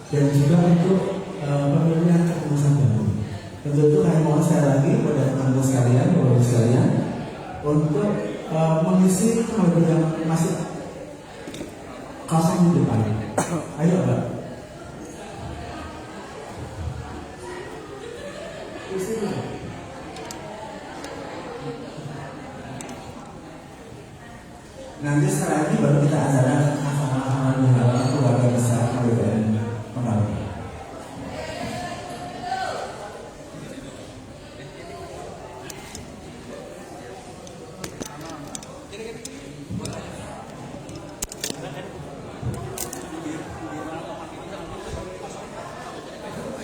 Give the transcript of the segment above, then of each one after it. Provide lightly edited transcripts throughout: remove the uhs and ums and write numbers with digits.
dan juga untuk pemilihan kepengurusan baru. Tentu itu kami mohon sekali lagi kepada teman-teman sekalian, bapak sekalian, untuk mengisi kalau yang masih kosong di depan. Ayo, Pak. Nanti setelah ini baru kita ajarkan sama-sama di dalam keluarga besar KBPN Pembangunan.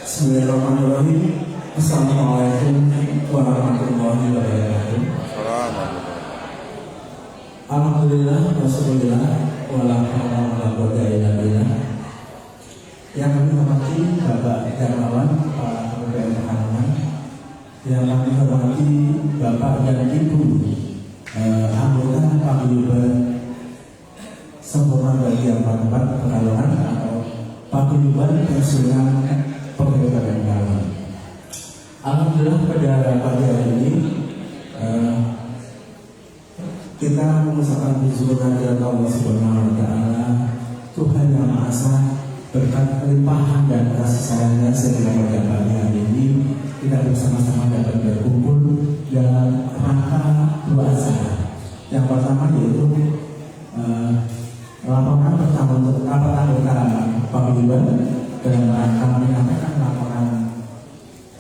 Bismillahirrahmanirrahim. Assalamualaikum warahmatullahi wabarakatuh. Alhamdulillah, wassallallahu wala hawla wala quwwata illa billah. Yang kami hormati Bapak Darmawan, Pak KBPN Pekalongan. Yang kami hormati Bapak dan Ibu anggota Paguyuban Sempurna Bagian 44 Pekalongan atau Paguyuban Pensiunan Pegawai Pekalongan. Alhamdulillah pada pagi hari ini kita mengucapkan puji kehadirat Allah Subhanahu wa Ta'ala, Tuhan yang Maha Esa, berkat kelimpahan dan kasih sayangnya sehingga pada pagi hari ini kita bersama-sama dapat berkumpul dalam rangka dua acara. Yang pertama yaitu laporan pertama Paguyuban dalam rangka menyampaikan laporan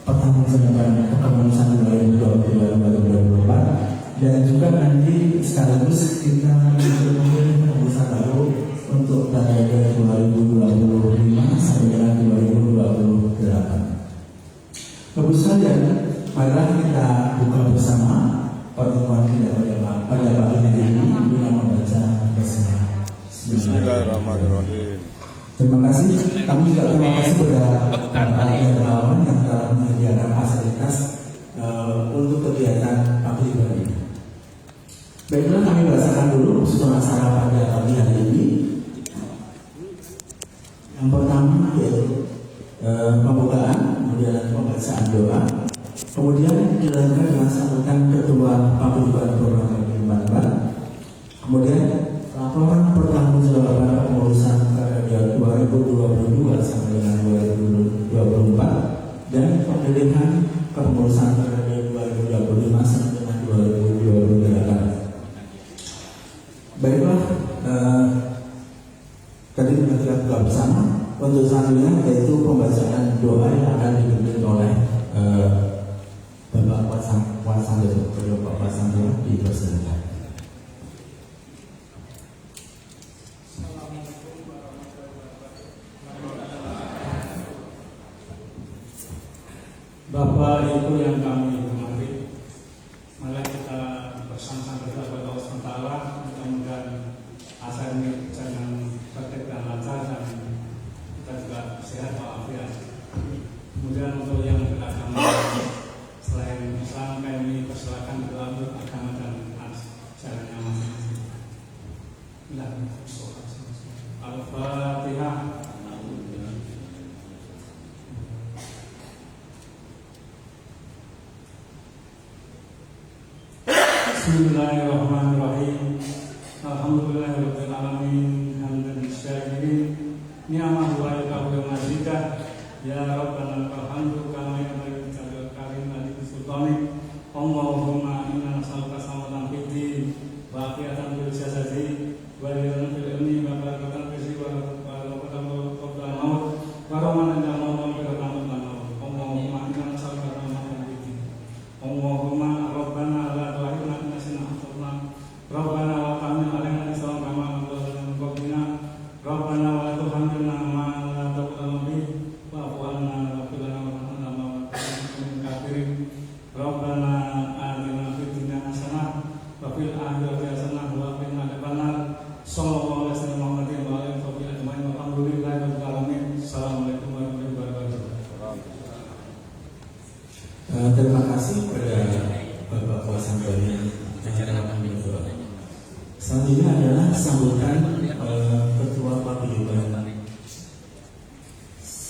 pertanggungjawaban kepengurusan 2022-2024. Dan juga nanti sekaligus kita memilih kepengurusan baru untuk periode 2025 sampai dengan 2028. Bapak sekalian, marilah kita buka bersama pertemuan kita pada pagi hari ini dengan membaca bersama. Bismillahirrahmanirrahim. Terima kasih. Kami juga terima kasih kepada para relawan yang telah menyediakan fasilitas untuk kegiatan Paguyuban ini. Baiklah, kami bacakan dulu susunan acara pada pagi hari ini. Yang pertama yaitu pembukaan, kemudian pembacaan doa, kemudian dilanjutkan dengan sambutan Ketua Paguyuban Program Pembangunan, kemudian laporan pertanggungjawaban kepengurusan periode 2022 sampai dengan 2024 dan pemilihan kepengurusan periode 2025 sampai dengan 2028. Baiklah, tadi kita buka bersama. Untuk selanjutnya yaitu pembacaan doa yang akan dipimpin oleh Bapak Wasandra. Bapak Wasandra dipersilakan. Bapak Ibu yang kami hormati, mari kita bersama-sama kepada Allah SWT. Mudah-mudahan acara ini jangan tertib dan lancar dan kita juga sehat walafiat. Kemudian untuk yang beragama selain Islam, kami persilakan doa untuk agama dan ajarannya masing-masing. Al-Fatihah. Bismillahirrahmanirrahim. Alhamdulillahirabbil alamin. Hamdan syakirin. Ni'mal walika wa mazidah. Ya Rabbana lakal hamdu kama yanbaghi li karim wa sultanik. Allahumma inna nas'aluka salamatan fid din wa afiatan fil jasadi wa ridwan fil ilmi wa barakatan fil rizqi wa rahmatan qabla al-maut wa rahmatan inda al-maut wa barakatan qabla al-maut. Allahumma inna nas'aluka salamatan fid din. Allahumma Rabbana la tu'akhidhna in nasina aw akhtana. Rabbana wa tahmil 'alaina isran kama hamaltahu 'ala qaumina. Rabbana wa la tuhammilna ma la taqdir bihi wa'fu 'anna waghfir lana warhamna wa antal kafirin. Rabbana atina fid dunya hasanah wa fil akhirati hasanah wa qina adzabannar. Sallallahu alaihi wasallam Muhammadin wa alihi wa sahbihi ajmain. Walhamdulillahi rabbil alamin. Assalamualaikum warahmatullahi wabarakatuh. Terima kasih kepada Bapak Wasandra yang akan berdoa. Selanjutnya adalah sambutan Ketua Paguyuban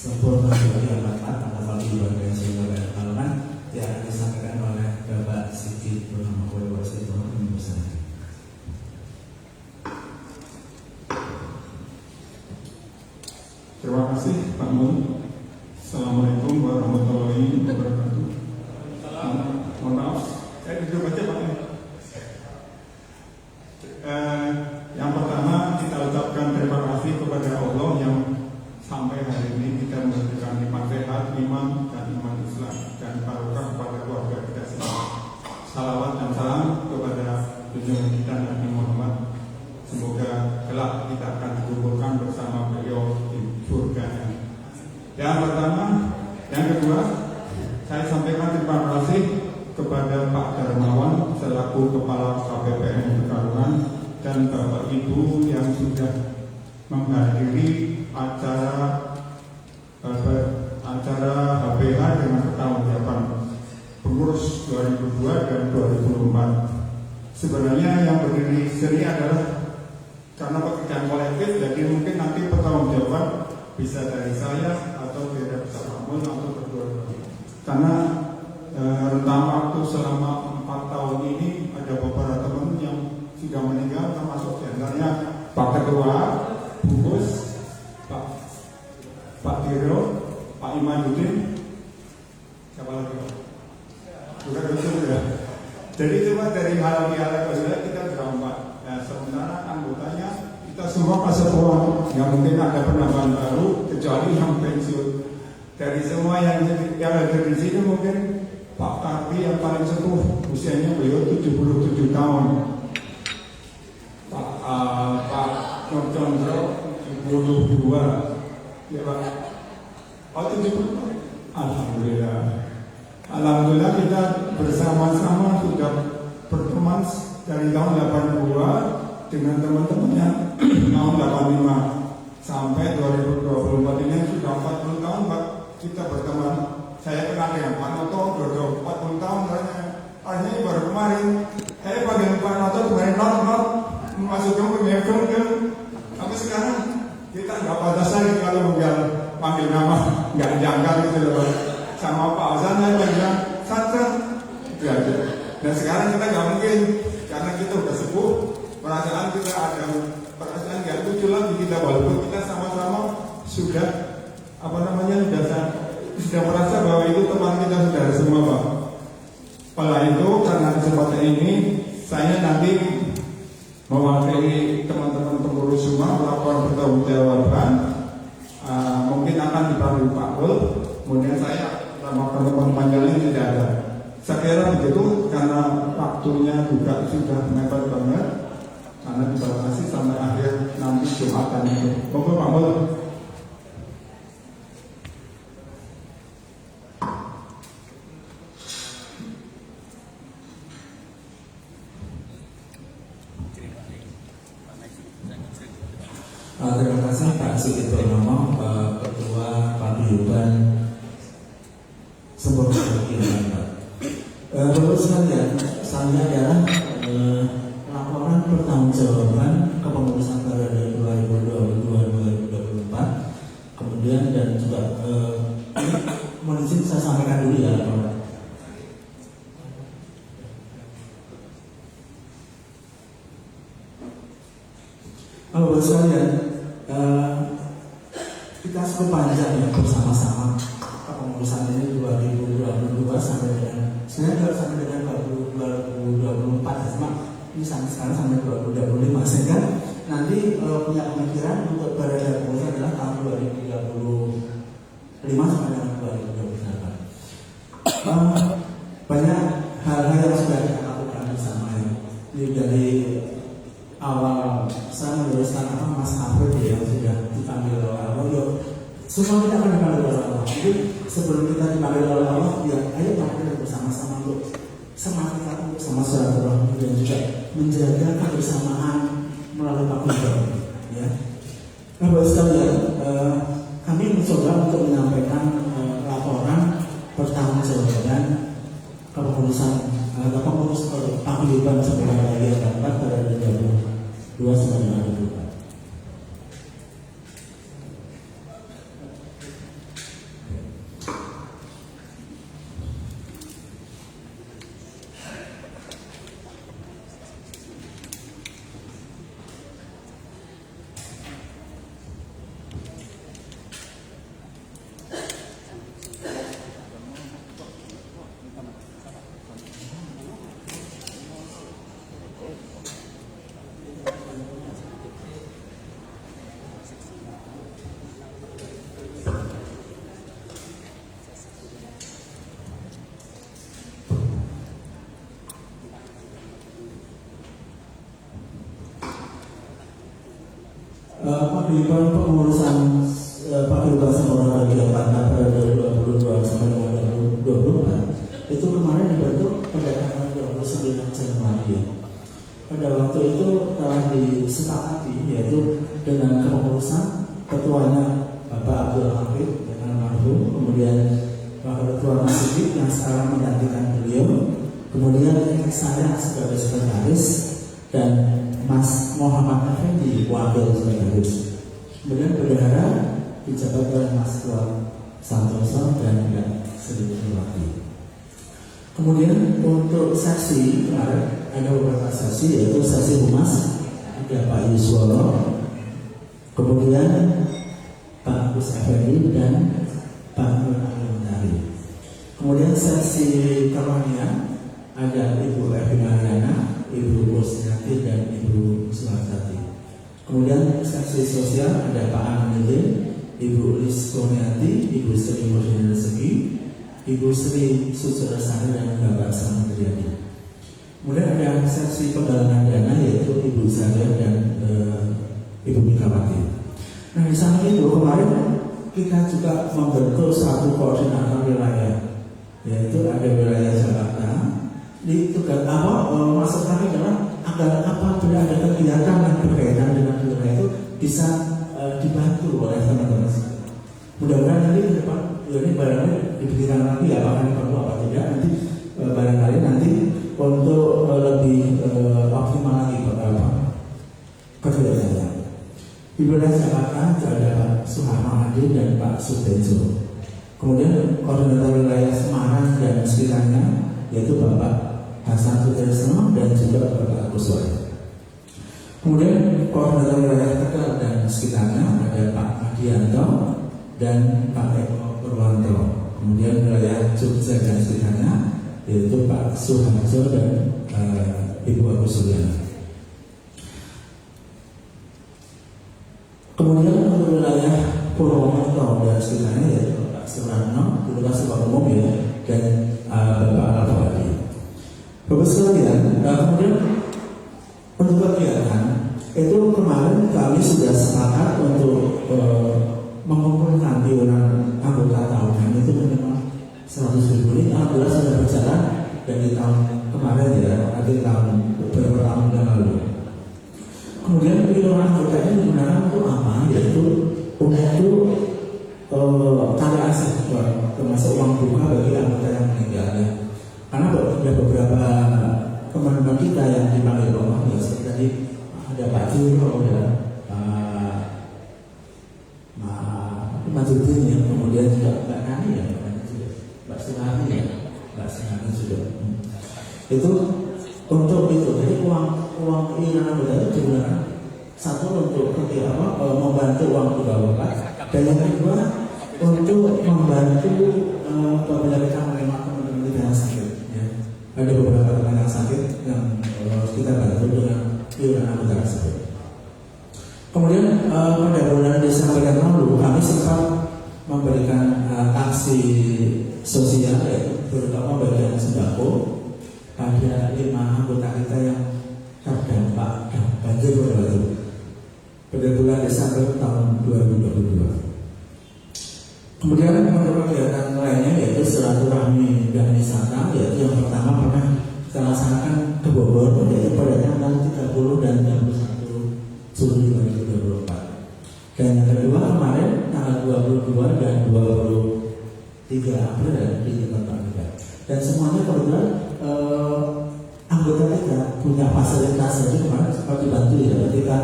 sempurna dari alamat tanggal paguyuban dan sehingga alamat yang akan disampaikan oleh Bapak Sigit Purnama Waseto Bersama. Terima kasih Pak Mun. Assalamualaikum warahmatullahi wabarakatuh. Mohon maaf, saya duduk aja Pak. Yang pertama kita ucapkan terima kasih kepada Allah yang sampai hari ini kita memberikan nikmat sehat, iman dan iman Islam dan barokah kepada keluarga kita semua. Salawat dan salam kepada junjungan kita Nabi Muhammad. Semoga kelak kita akan dikumpulkan bersama beliau di surga. Yang pertama, yang kedua, saya sampaikan terima kasih kepada Pak Darmawan selaku Kepala KPPN Pekalongan dan Bapak Ibu yang sudah menghadiri acara HPH dengan pertanggungjawaban pengurus 2002 dan 2004. Sebenarnya yang berdiri sini adalah karena pekerjaan kolektif, jadi mungkin nanti pertanggungjawaban bisa dari saya atau dari Pak Mamun atau berdua-duanya. Karena rentang waktu selama 4 tahun ini ada beberapa teman yang sudah meninggal, termasuk diantaranya Pak Ketua, Bungkus, Pak Diro, Pak Imanuddin, siapa lagi Pak? Bukan betul ya. Jadi cuma dari hal-hal kita berempat. Nah, sementara anggotanya kita semua kesepuan. Yang mungkin ada penambahan baru, kecuali yang pensiun. Dari semua yang ada di sini mungkin Pak Kardi yang paling sepuh, usianya beliau 77 tahun. Pak Nur Condro 72. Ya Pak. Oh 70. Alhamdulillah kita bersama-sama sudah berteman dari tahun 82 dengan teman-temannya tahun 85 sampai 2024 ini sudah 40 tahun Pak kita berteman. Saya kenal dengan Pak Noto sudah 40 tahun hanya baru kemarin. Saya panggil Pak Noto kemarin not masukkan ke sampai sekarang kita nggak batas lagi kalau panggil nama nggak janggal gitu loh. Sama Pak Azan saya bilang Satra itu aja. Dan sekarang kita nggak mungkin karena kita udah sepuh, perasaan kita ada perasaan nggak lucu lagi kita walaupun kita sama-sama sudah sudah merasa bahwa itu teman kita sudah semua Pak. Oleh itu karena kesempatan ini saya nanti mewakili teman-teman pengurus semua melakukan pertanggungjawaban. Mungkin akan dipanggil Pak Ul, kemudian saya teman-teman yang lain tidak ada. Saya kira begitu karena waktunya juga sudah mepet banget. Karena dibatasi sampai akhir nanti Jumatan itu. Monggo Pak Mul. Terima kasih Pak Sigit Purnomo, Ketua Paguyuban Sempurna Pekalongan Pak. Bapak sekalian, saya adalah laporan pertanggungjawaban kepengurusan periode 2022-2024. Kemudian dan juga mohon izin saya sampaikan dulu ya laporan. Bapak sekalian, kita sepanjang ya bersama-sama kepengurusan ini 2022 sampai dengan sebenarnya sampai dengan 2024 cuma ini sampai sekarang sampai 2025 sehingga nanti punya pemikiran untuk periode kepengurusan adalah tahun 2025 sampai dengan 2028. Banyak hal-hal yang sudah kita lakukan bersama ya. Dari awal saya meneruskan Mas Hafid yang sudah dipanggil oleh Allah. Semua kita akan dipanggil oleh Allah. Jadi sebelum kita dipanggil oleh Allah, ya ayo kita bersama-sama untuk semangat kita untuk sama silaturahmi dan juga menjaga kebersamaan melalui paguyuban. Ya. Nah, buat sekalian, kami mencoba untuk menyampaikan laporan pertanggungjawaban kepengurusan atau pengurus paguyuban sebagai bagian dampak pada 2022 sampai 2024. kewajiban pengurusan pembebasan orang bagi Jakarta pada 2022 sampai 2024 itu kemarin dibentuk pada tanggal 29 Januari. Pada waktu itu telah disepakati yaitu dengan kepengurusan ketuanya Bapak Abdul Hafid dengan almarhum, kemudian Wakil Ketua Masjid yang sekarang menggantikan beliau, kemudian saya sebagai sekretaris dan Mas Muhammad Effendi wakil sekretaris. Kemudian bendahara dijabat oleh Mas Tuan Santoso dan Sri Mulyawati. Kemudian untuk saksi kemarin ada beberapa saksi, yaitu saksi humas ada Pak Yuswolo, kemudian Pak Gus Effendi dan Pak Nur Alimutari. Kemudian saksi kerohanian ada Ibu Evina Yana, Ibu Kusnati dan Ibu Suhartati. Kemudian saksi sosial ada Pak Aminuddin, Ibu Lis Kurniati, Ibu Sri Murdin Rezeki, Ibu Sri Susurasari dan Bapak Samudriyadi. Kemudian ada saksi penggalangan dana yaitu Ibu Zaria dan Ibu Mikawati. Nah di samping itu kemarin kita juga membentuk satu koordinator wilayah, yaitu ada wilayah Jakarta. Di tugas awal maksud kami adalah agar apabila ada kegiatan yang berkaitan dengan wilayah itu bisa dibantu oleh teman-teman. Mudah-mudahan nanti ke depan ini barangkali diberikan nanti apakah ini perlu apa tidak, nanti barangkali nanti untuk lebih optimal lagi beberapa kegiatannya. Di wilayah Jakarta ada Pak Suharno Hadi dan Pak Sutejo. Kemudian koordinator wilayah Semarang dan sekitarnya yaitu Bapak Hasan Sutresno dan juga Bapak Agus Wahid. Kemudian koordinator wilayah Tegal dan sekitarnya ada Pak Adianto dan Pak Eko Purwanto. Kemudian wilayah Jogja dan sekitarnya yaitu Pak Suharjo dan Ibu Agus Suliana. Kemudian untuk wilayah Purwokerto dan sekitarnya yaitu Pak Suratno, Guru Kasih Umum ya, dan Bapak Al-Fawadi. Bapak sekalian, kemudian untuk kegiatan itu kemarin kami sudah sepakat untuk mengumpulkan iuran anggota tahunan itu minimal 100.000. Ini alhamdulillah sudah berjalan dari tahun kemarin ya, nanti tahun beberapa tahun yang lalu. Kemudian iuran anggota ini digunakan untuk apa? Yaitu untuk tali aset, termasuk uang buka bagi anggota yang meninggal ya. Karena ada beberapa teman-teman kita yang dipanggil orang ya, seperti tadi ada Pak Juro dan Majudin ya, kemudian juga Mbak Nani ya, Mbak Sinari ya, Mbak Sinari juga. Itu untuk itu, jadi uang iuran anggota itu digunakan satu untuk membantu uang kebawahan, dan yang kedua untuk membantu apabila kita menerima teman-teman kita yang sakit. Ya. Ada beberapa teman yang sakit yang kita bantu dengan iuran anggota tersebut. Kemudian pada bulan Desember yang lalu kami sempat memberikan aksi sosial yaitu terutama bagian sembako pada 5 anggota kita yang terdampak banjir pada bulan Desember tahun 2022. Kemudian untuk kegiatan lainnya yaitu silaturahmi dan wisata, yaitu yang pertama pernah kita laksanakan ke Bogor yaitu pada tanggal 30 dan 31 Juli 2024. Dan yang kedua kemarin tanggal 22 dan 23 April di tempat kita. Dan semuanya kebetulan anggota kita punya fasilitas, jadi kemarin sempat dibantu ya ketika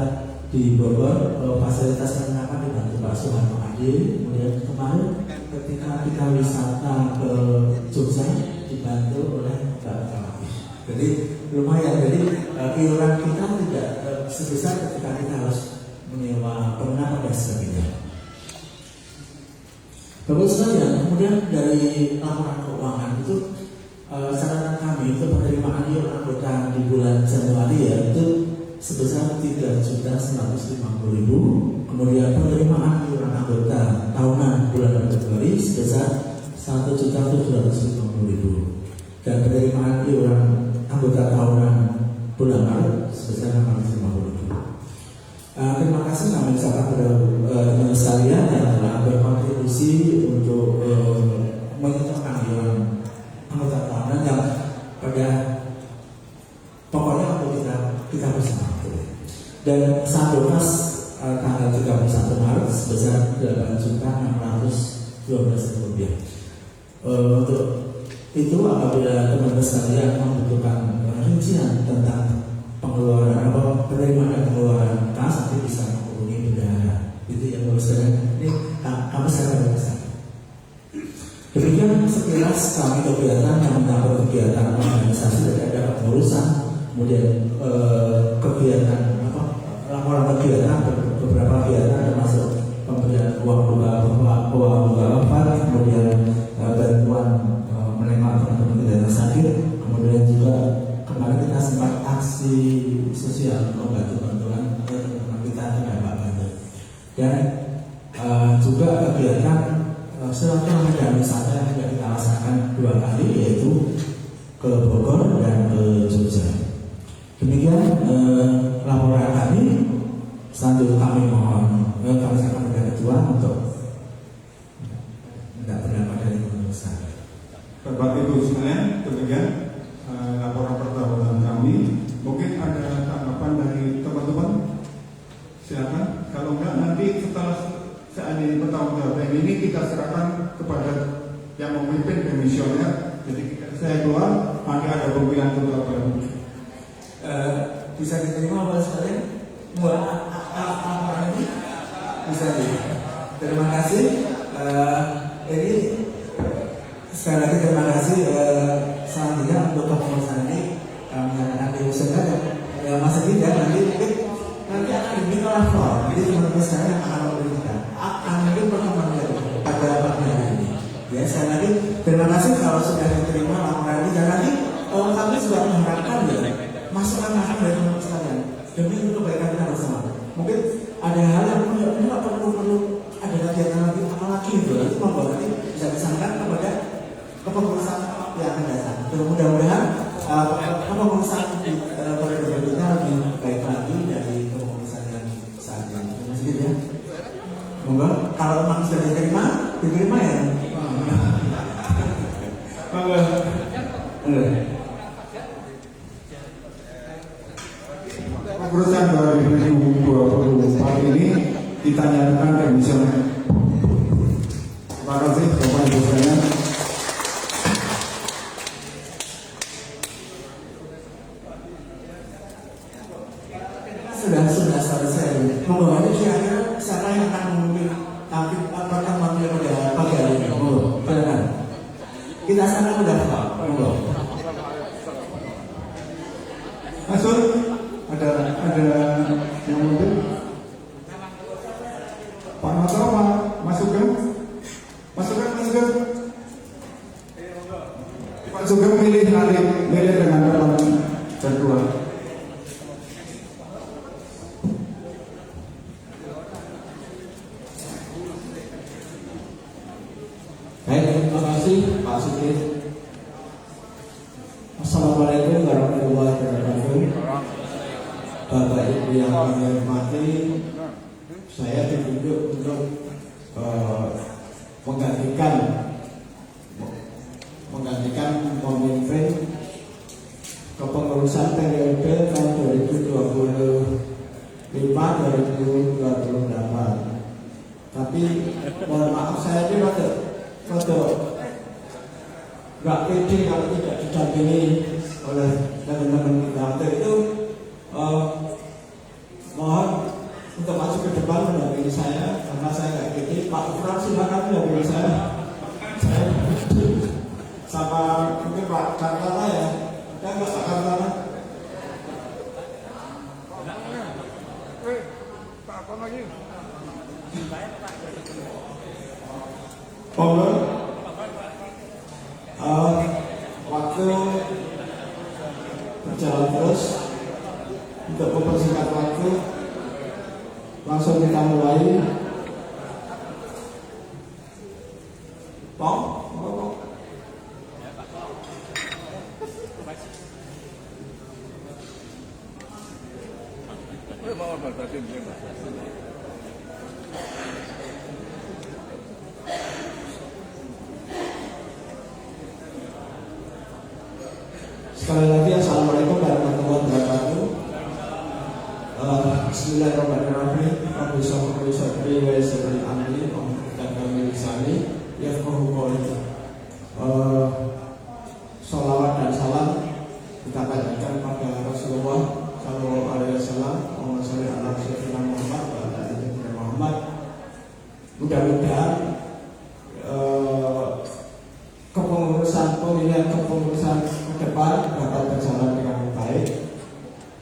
di Bogor fasilitas penginapan dibantu Pak Suharno Adi. Kemudian kemarin ketika kita wisata ke Jogja dibantu oleh Pak Kalapi. Jadi lumayan, jadi iuran kita tidak sebesar ketika kita harus menyewa penginapan dan sebagainya. Bagus sekalian, kemudian dari laporan keuangan itu catatan kami itu penerimaan iuran anggota di bulan Januari ya itu sebesar 3.150.000. Kemudian penerimaan iuran anggota tahunan bulan Februari sebesar 1.750.000. Dan penerimaan iuran anggota tahunan bulan Maret sebesar 650.000. Terima kasih kasih kami ucapkan kepada teman sekalian yang telah berkontribusi untuk menyentuhkan dewan anggota tahunan yang pada pokoknya untuk kita bersama. Dan saat donasi tanggal 31 Maret sebesar 8.612.000 rupiah. Untuk itu apabila teman-teman sekalian membutuhkan rincian tentang pengeluaran atau penerimaan pengeluaran kas nanti bisa menghubungi bendahara. Itu yang baru saya ini kami secara besar. Demikian sekilas kami kegiatan yang mendapat kegiatan organisasi dari ada pengurusan, kemudian kegiatan laporan kegiatan beberapa kegiatan termasuk pemberian uang wafat, kemudian bantuan menerima teman-teman yang sakit, kemudian juga kemarin kita sempat aksi sosial membantu bantuan teman-teman kita terdampak banjir, dan juga kegiatan silaturahmi dan wisata yang sudah kita rasakan 2 kali, yaitu ke Bogor dan ke Jogja. Demikian laporan kami. Selanjutnya kami mohon kami akan kepada ketua untuk tidak pendapat dari penulisan. Bapak Ibu sekalian, demikian laporan pertahunan kami. Mungkin ada tanggapan dari teman-teman. Silakan. Kalau enggak, nanti setelah seandainya pertahunan ini kita serahkan kepada yang memimpin komisioner. Jadi saya keluar, nanti ada pemilihan ketua baru. Bisa diterima oleh sekalian? Buat apa ini? Bisa terima kasih. Ini sekali lagi terima kasih. Selanjutnya untuk kepengurusan ini kami akan diusulkan ya Mas Edi, dan nanti akan dibimbing oleh Flor. Jadi teman-teman sekalian yang akan memberikan akan mungkin pertemuan pada pagi hari ini. Ya, sekali lagi terima kasih kalau sudah diterima laporan ini, dan nanti kami juga mengharapkan masukan-masukan dari teman-teman sekalian demi untuk kebaikan kita bersama. Mungkin ada hal yang nggak perlu ada kegiatan lagi apalagi itu, nanti membawa nanti bisa disampaikan kepada kepengurusan yang akan datang. Mudah-mudahan kepengurusan pada berikutnya lebih baik lagi dari kepengurusan yang saat ini. Sedikit ya. Monggo, kalau memang sudah diterima ya. Kepengurusan 2024 ini kita nyatakan komisioner. Terima kasih Bapak Ibu sekalian. Sudah selesai. Monggo, ini kira-kira siapa yang akan memimpin apakah memilih pada pagi hari ini? Monggo, silakan. Kita sangat mendaftar. Monggo. Masuk. Ada yang mungkin Pak Noto masukkan Pak Sugeng milih dengan teman berdua. Baik, terima kasih Pak Sugeng. Assalamualaikum warahmatullahi wabarakatuh. Bapak Ibu yang kami hormati, saya ditunjuk untuk menggantikan pemimpin kepengurusan periode tahun 2025-2028. Tapi mohon maaf, saya ini rada nggak pede kalau tidak didampingi oleh teman-teman kita. Untuk itu mohon untuk masuk ke depan mendampingi saya, karena saya nggak pede. Pak Fran silakan mendampingi saya sama mungkin Pak Kartana ya. Ada nggak Pak Kartana? Waktu berjalan terus. Untuk mempersingkat waktu, langsung kita mulai. Sekali lagi Assalamualaikum warahmatullahi wabarakatuh. Bismillahirrahmanirrahim. Rabbi sholli sadri wa yassir li amri wahlul 'uqdatam min lisani yafqahu qawli. Sholawat dan salam kita panjatkan pada Rasulullah Sallallahu Alaihi Wasallam. Allahumma sholli ala sayyidina Muhammad wa ala ali sayyidina Muhammad. Mudah-mudahan kepengurusan ke depan dapat berjalan dengan baik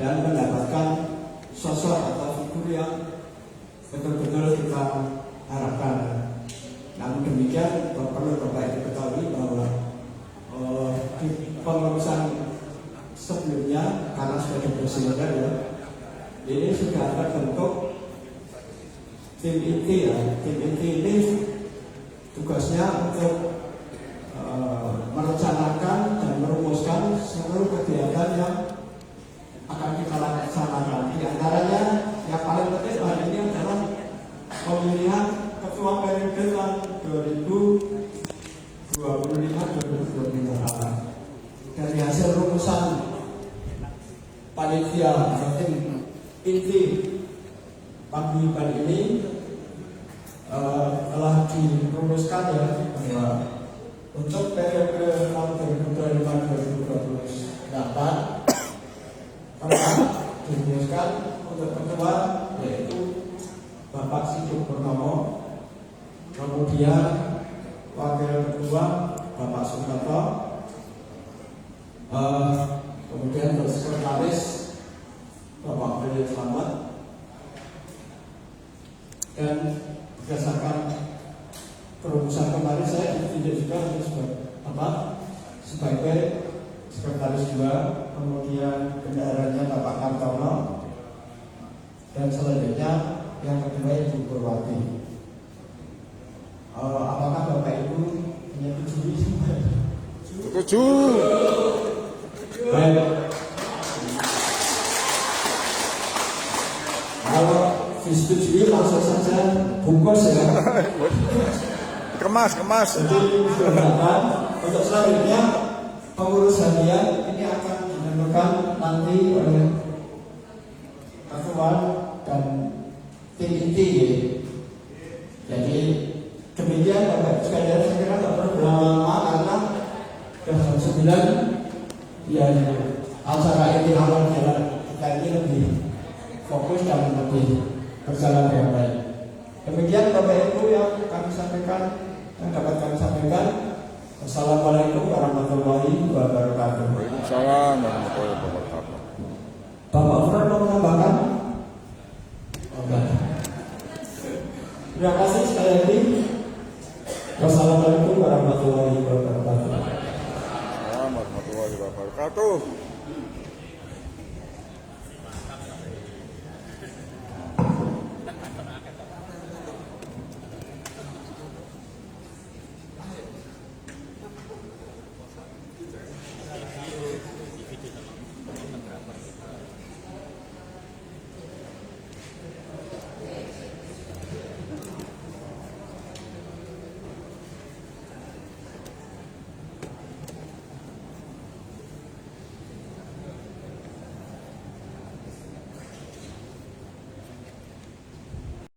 dan mendapatkan sosok atau figur yang betul-betul kita harapkan. Namun demikian perlu Bapak Ibu ketahui bahwa di pengurusan sebelumnya karena sudah dipersilakan ya, ini sudah ada bentuk tim inti ya. Tim inti ini tugasnya untuk merencanakan dan merumuskan seluruh kegiatan yang akan kita laksanakan. Di antaranya yang paling penting hari ini adalah pemilihan ketua periode tahun 2025-2028. Dari hasil rumusan panitia atau tim inti paguyuban ini telah dirumuskan ya bahwa untuk periode tahun 2025-2028 pernah dirumuskan untuk ketua yaitu Bapak Siduk Purnomo, kemudian wakil ketua Bapak Suprato, kemudian untuk sekretaris Bapak Beli Selamat, dan berdasarkan perumusan kemarin saya ditunjuk juga sebagai sekretaris 2, kemudian bendaharanya Bapak Kartono, dan selanjutnya yang kedua Ibu Purwati. Apakah Bapak Ibu menyetujui semua? Setuju. Baik. Kalau disetujui langsung saja bungkus ya. Kemas. Jadi silakan. Untuk selanjutnya pengurus harian ini akan ditentukan nanti oleh ketua dan tim inti ya. Jadi demikian Bapak sekalian, saya kira tidak perlu berlama-lama karena jam 9 ya acara ini awal jalan kita ini lebih fokus dan lebih berjalan dengan baik. Demikian Bapak Ibu yang kami sampaikan dan dapat kami sampaikan. Assalamualaikum warahmatullahi wabarakatuh. Waalaikumsalam warahmatullahi wabarakatuh. Bapak Fred mau menambahkan? Oke. Terima kasih sekali lagi. Wassalamualaikum warahmatullahi wabarakatuh. Assalamualaikum warahmatullahi wabarakatuh.